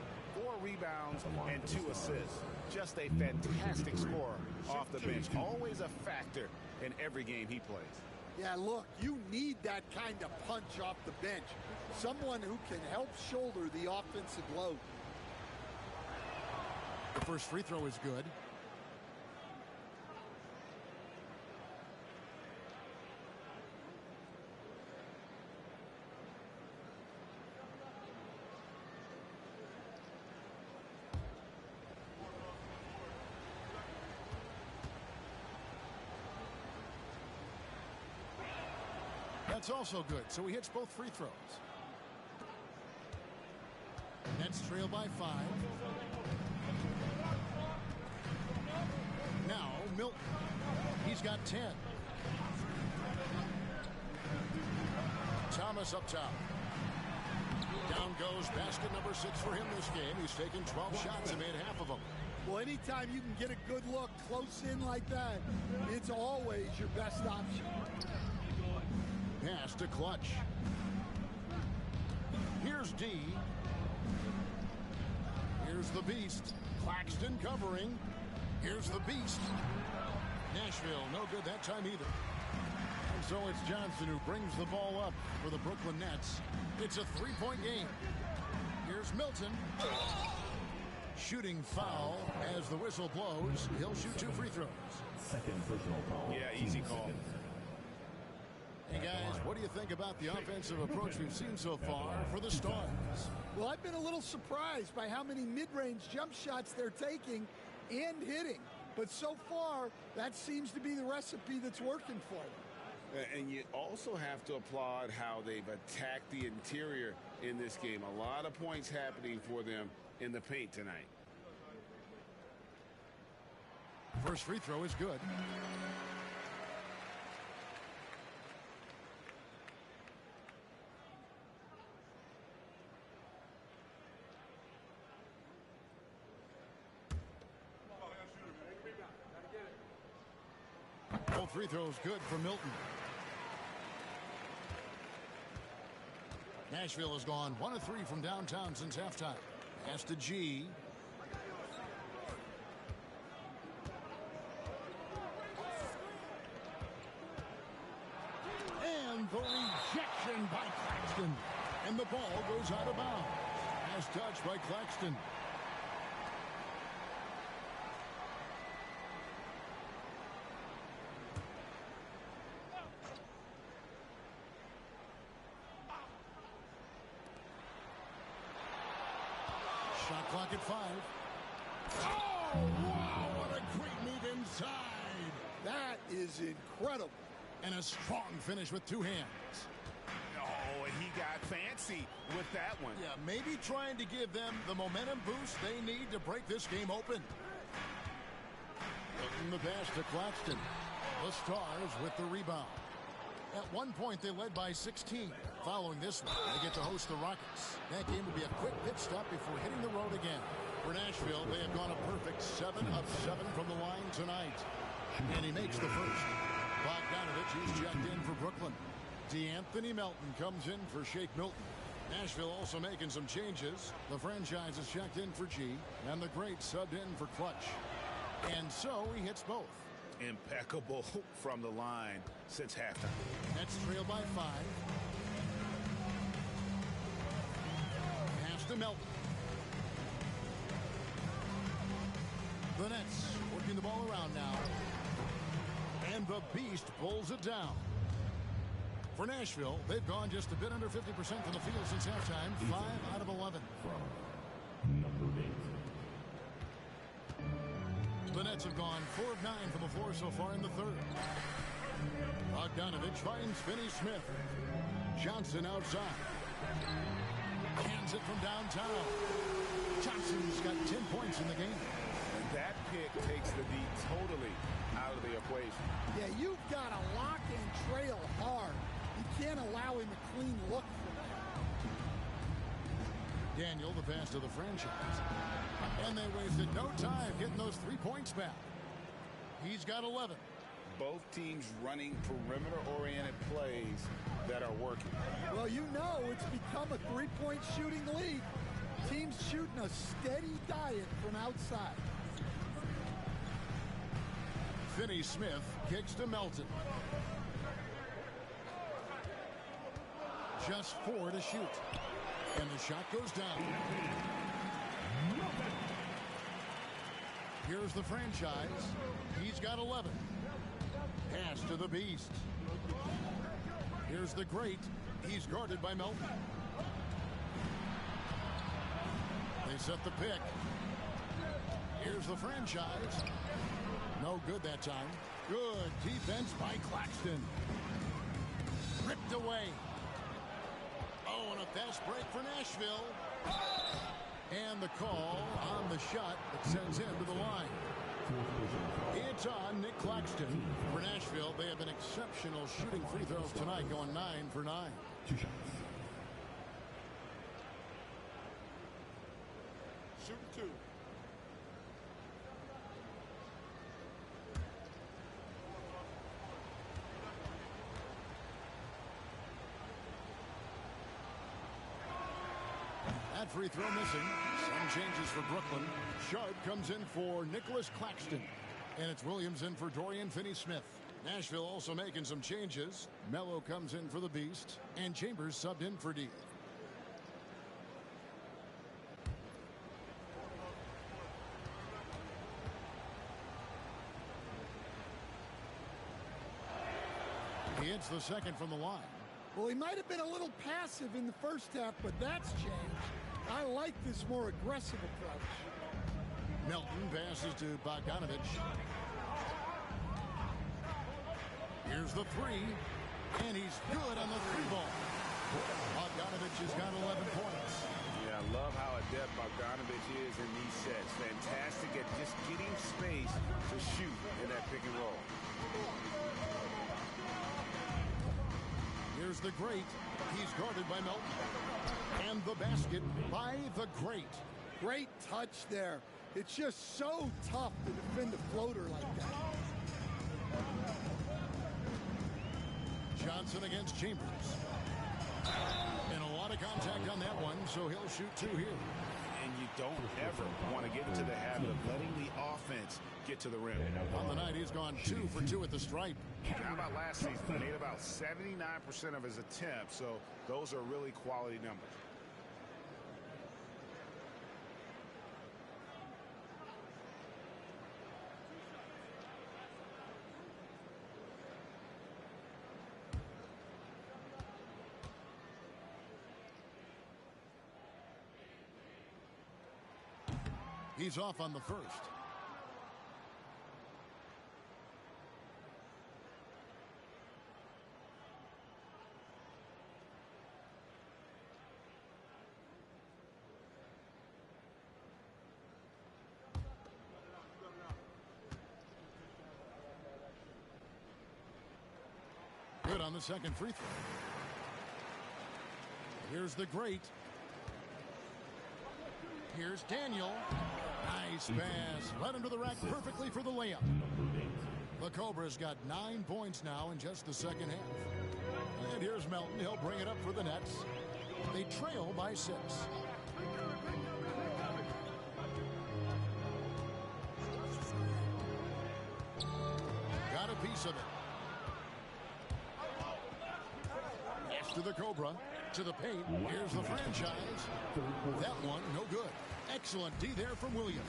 4 rebounds and 2 assists. Just a fantastic scorer off the bench. Always a factor in every game he plays. Yeah, look, you need that kind of punch off the bench. Someone who can help shoulder the offensive load. The first free throw is good. That's also good, so he hits both free throws. Nets trail by 5. Now Milton. He's got 10. Thomas up top. Down goes basket number 6 for him this game. He's taken 12 shots and made half of them. Well, anytime you can get a good look close in like that, it's always your best option. Pass to Clutch. Here's D. Here's the Beast. Claxton covering. Here's the Beast. Nashville, no good that time either. And so it's Johnson who brings the ball up for the Brooklyn Nets. It's a 3-point game. Here's Milton. Shooting foul as the whistle blows. He'll shoot 2 free throws. Second personal foul. Yeah, easy call. Hey, guys, what do you think about the offensive approach we've seen so far for the Stars? Well, I've been a little surprised by how many mid-range jump shots they're taking and hitting. But so far, that seems to be the recipe that's working for them. And you also have to applaud how they've attacked the interior in this game. A lot of points happening for them in the paint tonight. First free throw is good. Both free throws good for Milton. Nashville has gone 1 of 3 from downtown since halftime. Pass to G. And the rejection by Claxton. And the ball goes out of bounds. As touched by Claxton. Shot clock at 5. Oh, wow, what a great move inside. That is incredible. And a strong finish with 2 hands. Oh, and he got fancy with that one. Yeah, maybe trying to give them the momentum boost they need to break this game open. Looking the pass to Claxton. The Stars with the rebound. At one point, they led by 16. Following this one, they get to host the Rockets. That game will be a quick pit stop before hitting the road again. For Nashville, they have gone a perfect 7 of 7 from the line tonight. And he makes the first. Bogdanovich is checked in for Brooklyn. DeAnthony Melton comes in for Shake Milton. Nashville also making some changes. The franchise is checked in for G, and the great subbed in for Clutch. And so he hits both. Impeccable from the line since halftime. Nets trail by 5. Pass to Melton. The Nets working the ball around now. And the Beast pulls it down. For Nashville, they've gone just a bit under 50% from the field since halftime. 5 out of 11. Number 8. The Nets have gone 4 of 9 from the floor so far in the third. Bogdanovich finds Finney-Smith. Johnson outside. Hands it from downtown. Johnson's got 10 points in the game. And that pick takes the D totally out of the equation. Yeah, you've got to lock and trail hard. You can't allow him a clean look for that. Daniel, the pass to the franchise. And they wasted no time getting those 3 points back. He's got 11. Both teams running perimeter-oriented plays that are working. Well, you know it's become a three-point shooting league. Teams shooting a steady diet from outside. Finney-Smith kicks to Melton. Just 4 to shoot. And the shot goes down. Here's the franchise. He's got 11. Pass to the Beast. Here's the great. He's guarded by Melton. They set the pick. Here's the franchise. No good that time. Good defense by Claxton. Ripped away. Oh, and a fast break for Nashville. And the call on the shot that sends him to the line. It's on Nick Claxton. For Nashville, they have been exceptional shooting free throws tonight, going 9 for 9. 2 shots. Shoot 2. That free throw missing. Some changes for Brooklyn. Sharp comes in for Nicholas Claxton. And it's Williams in for Dorian Finney-Smith. Nashville also making some changes. Mello comes in for the Beast. And Chambers subbed in for D. He hits the second from the line. Well, he might have been a little passive in the first half, but that's changed. I like this more aggressive approach. Melton passes to Bogdanovich. Here's the 3. And he's good on the 3-ball. Bogdanovich has got 11 points. Yeah, I love how adept Bogdanovich is in these sets. Fantastic at just getting space to shoot in that pick and roll. Here's the great. He's guarded by Melton. And the basket by the great. Great touch there. It's just so tough to defend a floater like that. Johnson against Chambers. And a lot of contact on that one, so he'll shoot 2 here. And you don't ever want to get into the habit of letting the offense get to the rim. On the night, he's gone 2 for 2 at the stripe. How about last season? He made about 79% of his attempts, so those are really quality numbers. He's off on the first. Good on the second free throw. Here's the great. Here's Daniel. Nice pass. Led him to the rack perfectly for the layup. The Cobras got 9 points now in just the second half. And here's Melton. He'll bring it up for the Nets. They trail by 6. Got a piece of it. Pass to the Cobra. To the paint. Here's the franchise. That one, no good. Excellent D there from Williams.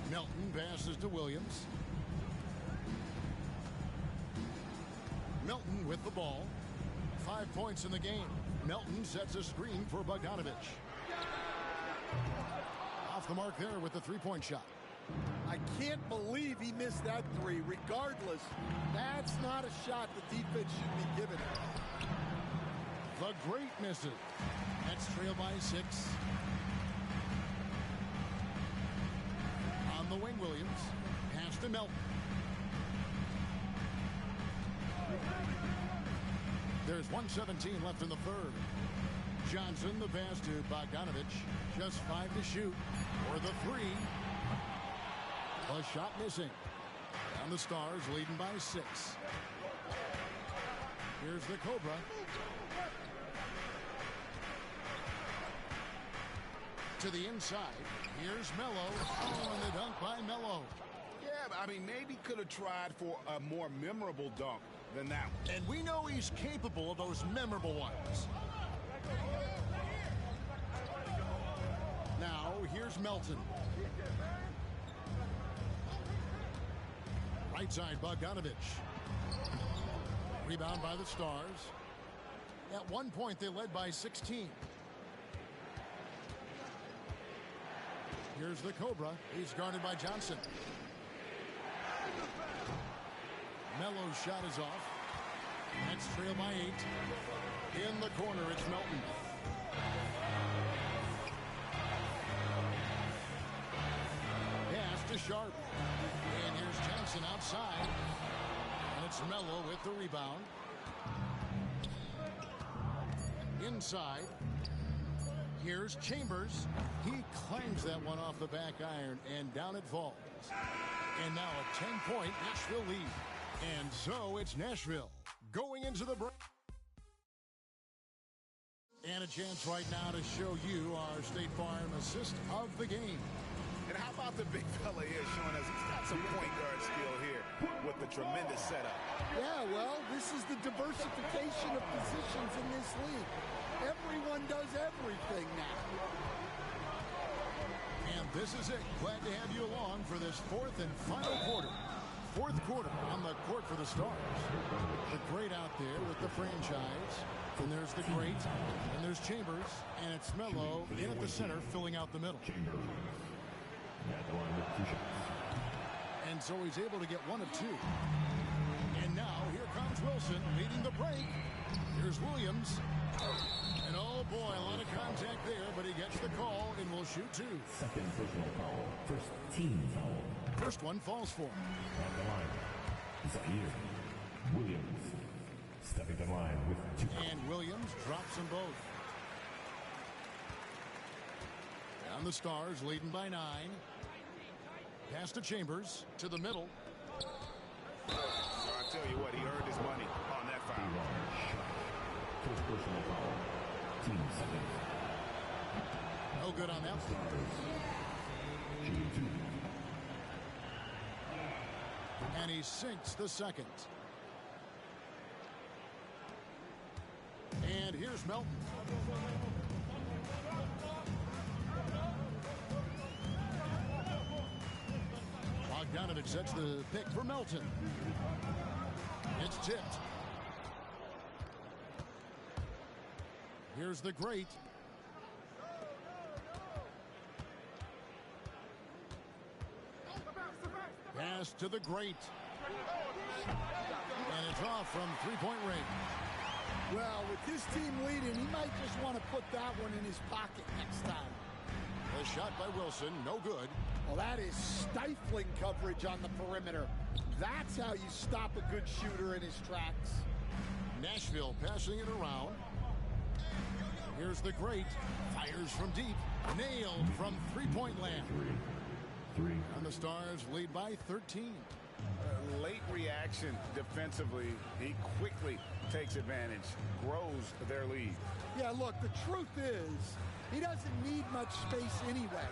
Melton passes to Williams. Melton with the ball. 5 points in the game. Melton sets a screen for Bogdanovich. Off the mark there with the three-point shot. I can't believe he missed that three. Regardless, that's not a shot the defense should be giving him. The great misses. Nets trail by 6. On the wing, Williams. Pass to Melton. There's 1:17 left in the third. Johnson, the pass to Bogdanovich. Just 5 to shoot. For the 3. A shot missing. And the Stars leading by 6. Here's the Cobra. To the inside. Here's Melo. Oh, and the dunk by Melo. Yeah, I mean, maybe could have tried for a more memorable dunk than that one. And we know he's capable of those memorable ones. Now, here's Melton. Right side, Bogdanovich. Rebound by the Stars. At one point, they led by 16. Here's the Cobra. He's guarded by Johnson. Melo's shot is off. Nets trail by 8. In the corner, it's Melton. Pass to Sharp. And here's Johnson outside. And it's Melo with the rebound. Inside. Here's Chambers. He clangs that one off the back iron, and down it falls. And now a 10-point Nashville lead. And so it's Nashville going into the break. And a chance right now to show you our State Farm assist of the game. And how about the big fella here showing us he's got some point guard skill here with the tremendous setup. Yeah, well, this is the diversification of positions in this league. Everyone does everything now. And this is it. Glad to have you along for this fourth and final quarter. Fourth quarter on the court for the Stars. The great out there with the franchise. And there's the great. And there's Chambers. And it's Melo in at the center, filling out the middle. And so he's able to get 1 of 2. And now here comes Wilson leading the break. Here's Williams. And oh boy, a lot of contact there, but he gets the call and will shoot 2. Second personal foul. First team foul. First one falls for him. At the line, Zaire Williams stepping the line with 2. And Williams drops them both. And the Stars leading by 9. Pass to Chambers to the middle. So I tell you what, he earned his money on that foul. First personal foul. Team second. No good on that. G2. And he sinks the second. And here's Melton. Bogdanovich sets the pick for Melton. It's tipped. Here's the great. Pass to the great. And it's off from three-point range. Well, with this team leading, he might just want to put that one in his pocket next time. The shot by Wilson, no good. Well, that is stifling coverage on the perimeter. That's how you stop a good shooter in his tracks. Nashville passing it around. Here's the great. Fires from deep. Nailed from three-point land. And the Stars lead by 13. Late reaction defensively. He quickly takes advantage, grows their lead. Yeah, look, the truth is, he doesn't need much space anyway.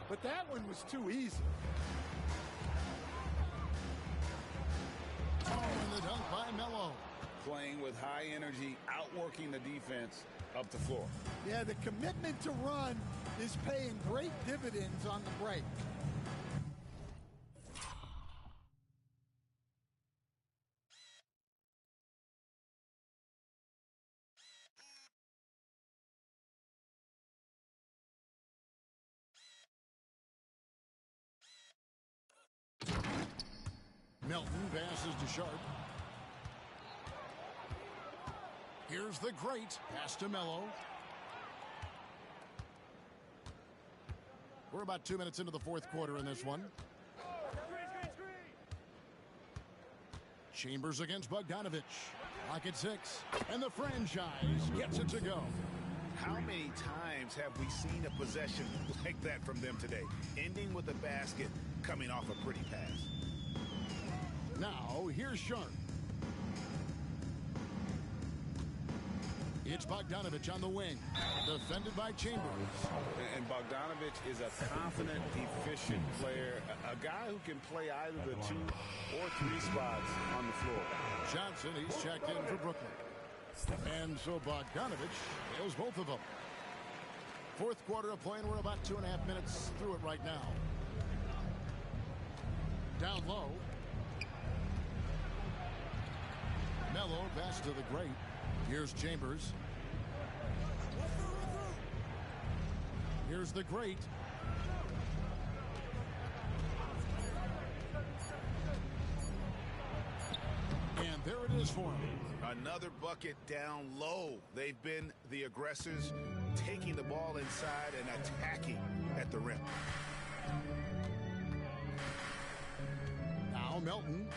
But that one was too easy. Oh, and the dunk by Melo. Playing with high energy, outworking the defense up the floor. Yeah, the commitment to run is paying great dividends on the break. Melton passes to Sharp. Here's the great pass to Melo. We're about 2 minutes into the fourth quarter in this one. Chambers against Bogdanovich. Lock at 6. And the franchise gets it to go. How many times have we seen a possession like that from them today? Ending with a basket, coming off a pretty pass. Now, here's Sharp. It's Bogdanovich on the wing. Defended by Chambers. And Bogdanovich is a confident, efficient player. A guy who can play either the 2 or 3 spots on the floor. Johnson, he's checked in for Brooklyn. And so Bogdanovich nails both of them. Fourth quarter of play, and we're about 2.5 minutes through it right now. Down low. Melo pass to the great. Here's Chambers. Here's the great. And there it is for him. Another bucket down low. They've been the aggressors, taking the ball inside and attacking at the rim. Now Melton.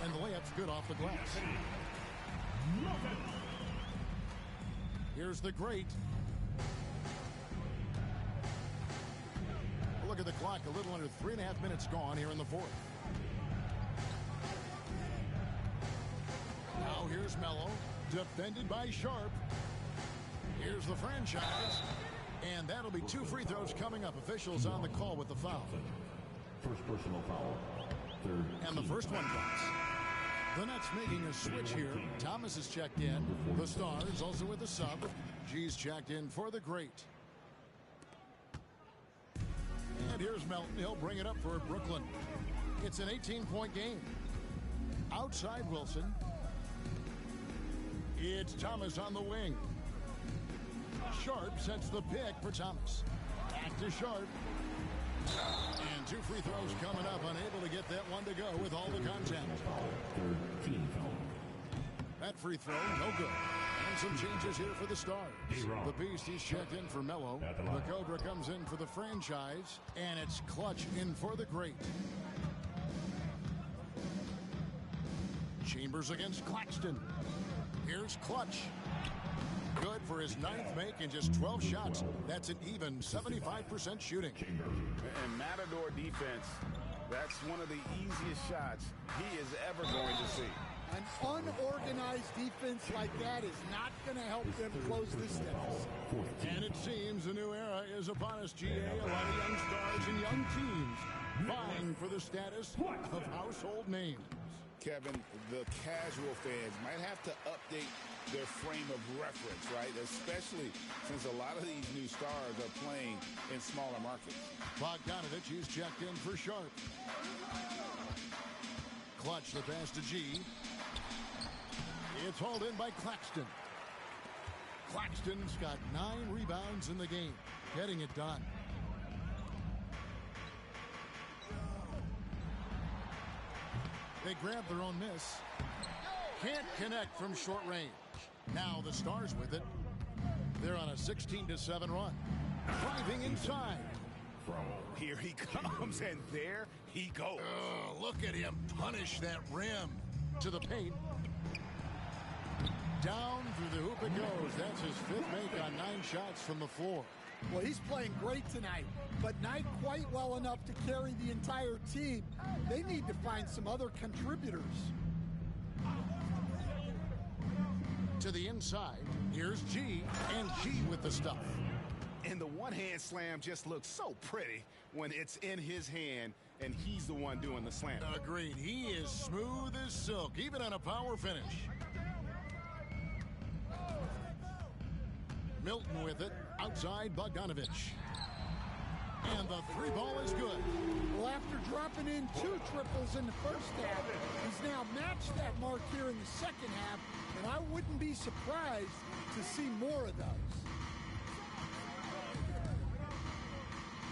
And the layup's good off the glass. Here's the great. Look at the clock, a little under 3.5 minutes gone here in the fourth. Now here's Melo, defended by Sharp. Here's the franchise, and that'll be 2 free throws coming up. Officials on the call with the foul. First personal foul. And the first one comes. The Nets making a switch here. Thomas is checked in. The Stars also with a sub. G's checked in for the great. And here's Melton. He'll bring it up for Brooklyn. It's an 18-point game. Outside Wilson. It's Thomas on the wing. Sharp sets the pick for Thomas. Back to Sharp. And 2 free throws coming up. Unable to get that one to go with all the contact. That free throw, no good. And some changes here for the Stars. The Beast, he's checked in for Melo. The Cobra comes in for the franchise. And it's Clutch in for the great. Chambers against Claxton. Here's Clutch. Good for his 9th make in just 12 shots. That's an even 75% shooting. And Matador defense, that's one of the easiest shots he is ever going to see. An unorganized defense like that is not going to help them close this deficit. And it seems a new era is upon us, GA. A lot of young stars and young teams vying for the status of household names. Kevin, the casual fans might have to update their frame of reference, right? Especially since a lot of these new stars are playing in smaller markets. Bogdanovich, he's checked in for Sharp. Clutch the pass to G. It's hauled in by Claxton. Claxton's got 9 rebounds in the game, getting it done. They grab their own miss. Can't connect from short range. Now the Stars with it. They're on a 16-7 run. Driving inside. Here he comes, and there he goes. Oh, look at him punish that rim. To the paint. Down through the hoop it goes. That's his 5th make on 9 shots from the floor. Well, he's playing great tonight, but not quite well enough to carry the entire team. They need to find some other contributors. To the inside, here's G, and G with the stuff. And the one-hand slam just looks so pretty when it's in his hand, and he's the one doing the slam. Agreed. He is smooth as silk, even on a power finish. Milton with it, outside Bogdanovich. And the 3 ball is good. Well, after dropping in 2 triples in the first half, he's now matched that mark here in the second half, and I wouldn't be surprised to see more of those.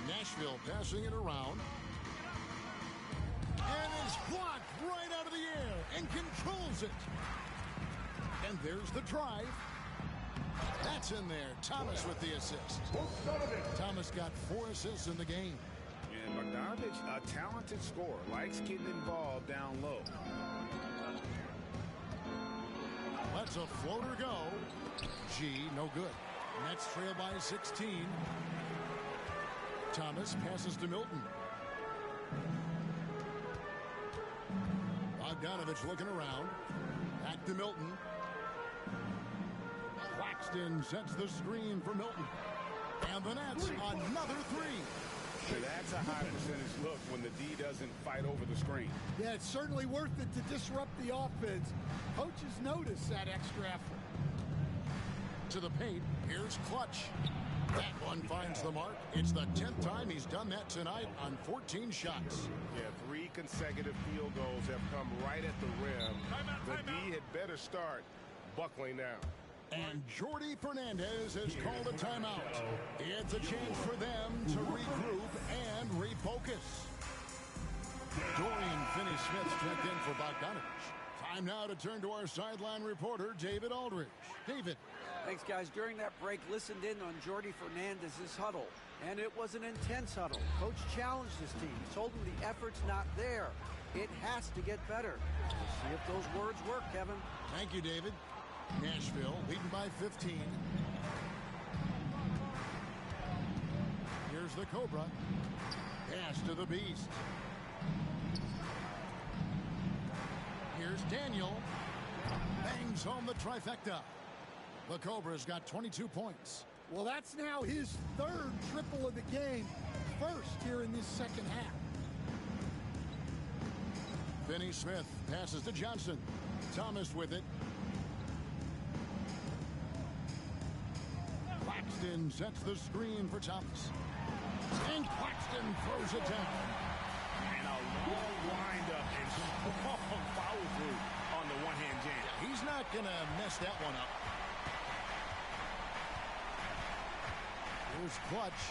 Nashville passing it around. And is blocked right out of the air and controls it. And there's the drive. That's in there. Thomas with the assist. Thomas got 4 assists in the game. And Bogdanovich, a talented scorer, likes getting involved down low. Let's a floater go. G, no good. Nets trail by 16. Thomas passes to Milton. Bogdanovich looking around. Back to Milton. Claxton sets the screen for Milton. And the Nets, another 3. So that's a high percentage look when the D doesn't fight over the screen. Yeah, it's certainly worth it to disrupt the offense. Coaches notice that extra effort. To the paint, here's Clutch. That one finds the mark. It's the 10th time he's done that tonight on 14 shots. Yeah, 3 consecutive field goals have come right at the rim. The D had better start buckling down. And Jordi Fernandez has called a timeout. It's a chance for them to regroup and refocus. Dorian Finney-Smith checked in for Bogdanovich. Time now to turn to our sideline reporter, David Aldridge. David. Thanks, guys. During that break, listened in on Jordi Fernandez's huddle, and it was an intense huddle. Coach challenged his team. He told them the effort's not there. It has to get better. We'll see if those words work, Kevin. Thank you, David. Nashville leading by 15. Here's the Cobra. Pass to the Beast. Here's Daniel. Bangs home the trifecta. The Cobra's got 22 points. Well, that's now his 3rd triple of the game. First here in this second half. Finney-Smith passes to Johnson. Thomas with it. Claxton sets the screen for Thomas. And Claxton throws it down. And a long windup and strong follow through on the one-hand jam. He's not going to mess that one up. Here's Clutch.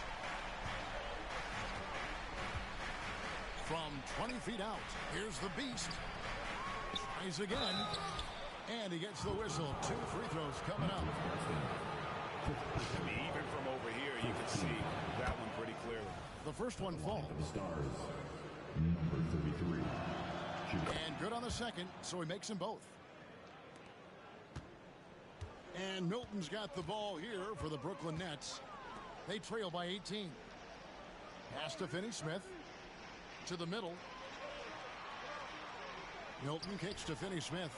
From 20 feet out, here's the Beast. Tries again. And he gets the whistle. 2 free throws coming up. I mean, even from over here, you can see that one pretty clearly. The first one falls. Stars, number 33. And good on the second, so he makes them both. And Milton's got the ball here for the Brooklyn Nets. They trail by 18. Pass to Finney-Smith. To the middle. Milton kicks to Finney-Smith.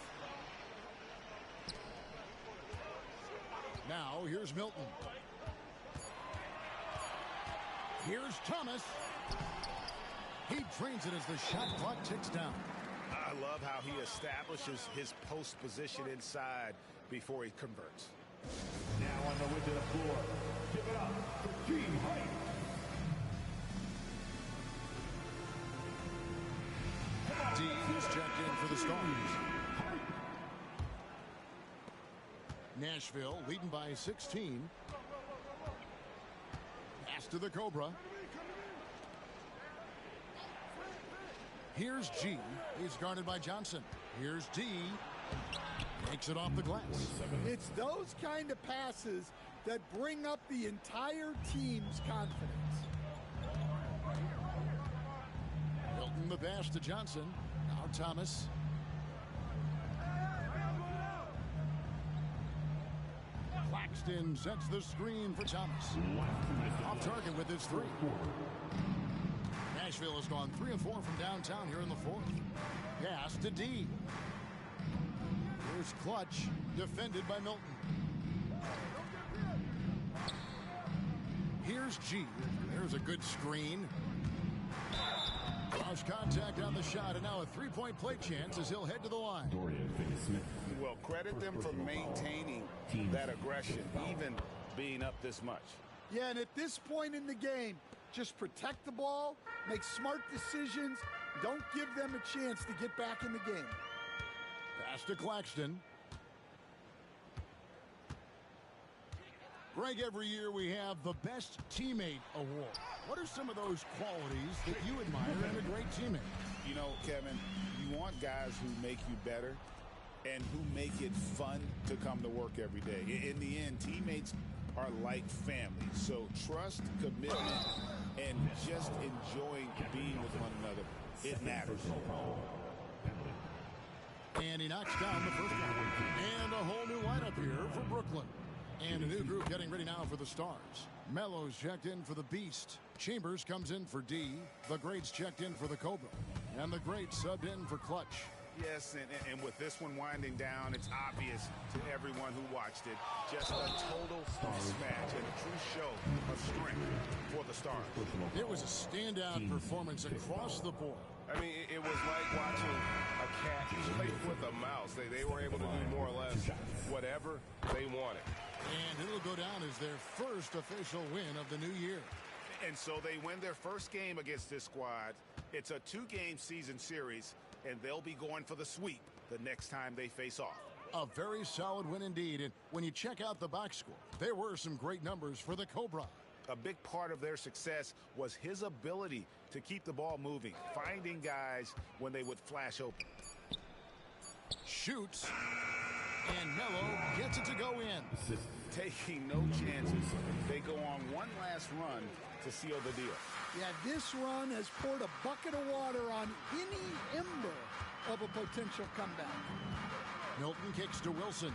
Now, here's Milton. Here's Thomas. He drains it as the shot clock ticks down. I love how he establishes his post position inside before he converts. Now on the way to the floor, give it up for G. Height. D is checked in for the Stars. Nashville leading by 16. Pass to the Cobra. Here's G. He's guarded by Johnson. Here's D. Takes it off the glass. It's those kind of passes that bring up the entire team's confidence. Hilton the pass to Johnson. Now Thomas. Claxton sets the screen for Thomas. Off target with his three. Nashville has gone 3 of 4 from downtown here in the fourth. Pass to D. Here's Clutch, defended by Milton. Here's G. There's a good screen. Cross contact on the shot, and now a three-point play chance as he'll head to the line. Well, credit them for maintaining that aggression, even being up this much. Yeah, and at this point in the game, just protect the ball, make smart decisions, don't give them a chance to get back in the game. Pass to Claxton. Greg, every year we have the Best Teammate Award. What are some of those qualities that you admire in a great teammate? You know, Kevin, you want guys who make you better and who make it fun to come to work every day. In the end, teammates are like family. So trust, commitment, and just enjoying being with one another, it matters. And he knocks down the first one. And a whole new lineup here for Brooklyn. And a new group getting ready now for the Stars. Mello's checked in for the Beast. Chambers comes in for D. The Greats checked in for the Cobra. And the Greats subbed in for Clutch. Yes, and with this one winding down, it's obvious to everyone who watched it. Just a total mismatch and a true show of strength for the Stars. It was a standout performance across the board. I mean, it was like watching a cat play with a mouse. They were able to do more or less whatever they wanted. And it'll go down as their first official win of the new year. And so they win their first game against this squad. It's a 2-game season series, and they'll be going for the sweep the next time they face off. A very solid win indeed. And when you check out the box score, there were some great numbers for the Cobra. A big part of their success was his ability to keep the ball moving, finding guys when they would flash open. Shoots, and Melo gets it to go in. Taking no chances, they go on one last run to seal the deal. Yeah, this run has poured a bucket of water on any ember of a potential comeback. Milton kicks to Wilson.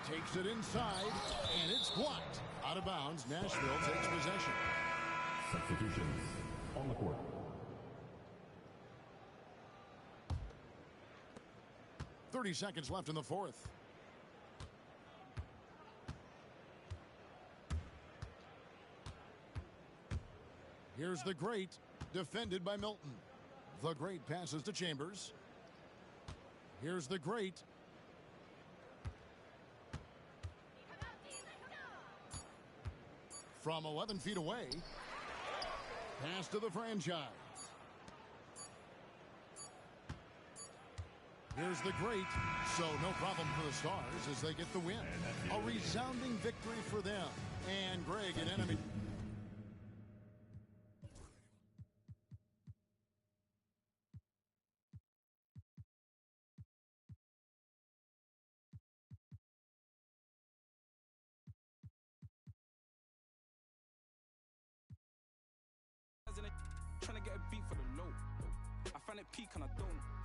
Takes it inside, and it's blocked. Out of bounds, Nashville takes possession. Substitutions on the court. .30 seconds left in the fourth. Here's the Great, defended by Milton. The Great passes to Chambers. Here's the Great. From 11 feet away. Pass to the franchise. Here's the Great. So no problem for the Stars as they get the win. A resounding victory for them. And Greg, an enemy. Trying to get a beat for the low. I find it peak and I don't.